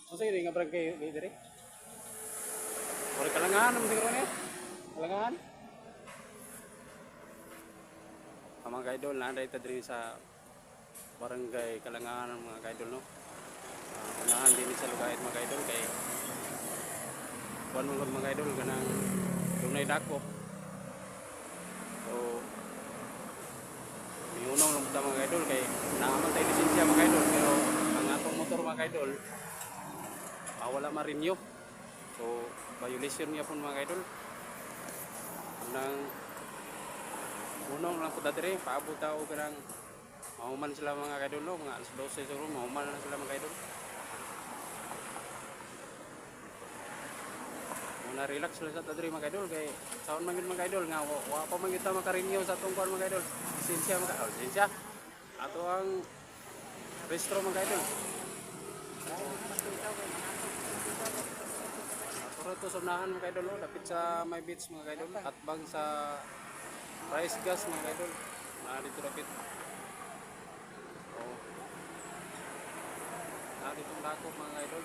Kasi hindi nga brag kayo dire. Ora kalangan naman siguro niya. Kalangan. Ang mga idol na dito din sa barangay Kalangan mga idol no. Unahan din sa lugayt mga idol kay kuan mga idol kanang dunay dakop. So iunaw lang ta mga idol kay naaman tayo lisensya mga idol pero ang atong motor mga idol wala ma-renew. So violation niya pun mga idol. Nang unong lang ko dadre paabot tao kanang mahuman sila mga idol no, mga alas 12 siguro mahuman na sila mga idol. Muna relax lang sa dadre mga idol kay saon man gyud mga idol nga wa pa man kita maka-renew sa atong kuan mga idol. Lisensya lisensya. Ato ang restro mga idol. Ito sa unahan mga idol, dapit sa My Beach mga idol, atbang sa rice gas mga idol, dito dapit. Dito ang dakop mga idol.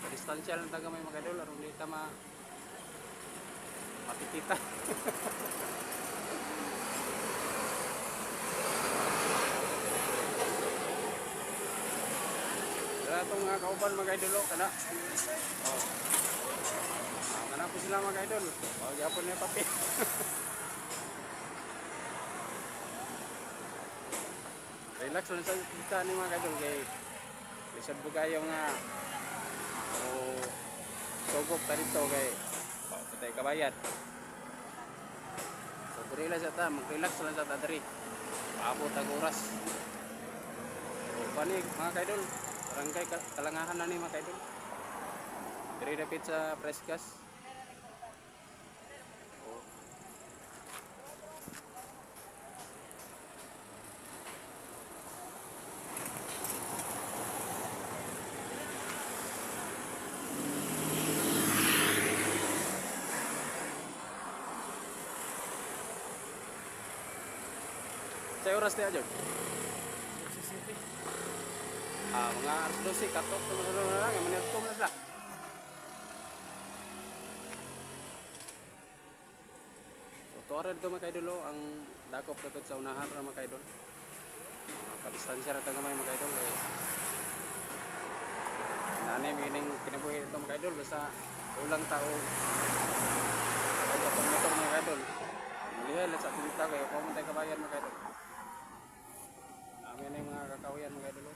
Padistansya lang taga may mga idol, aron dito makikita. Itong mga kauban mga idol kana. Kana po sila mga idol. Gyapon niya papi. Relax lang sa kita ni mga idol kay lisod po kayo nga sugop ta dito kay patay kabayad. So relax sa ta, mag-relax lang sa ta diri. Paabot ang oras. So panig mga idol. Barangay Kalangahan na ni mga idol. Diri dapit sa press gas. Sa oras tayo dyan? Mga alas 12 katok na lang, minuto na sila. So tuwara dito mga idol ang dakop dito sa unahan mga idol. Padistansya na taga may mga idol nanay mining kinabuhi dito mga idol basta ulang tao ay kapag motor mga idol malihan lang sa pinita kayo kung tayo kabayan mga idol. Amin yung mga kakawian mga idol.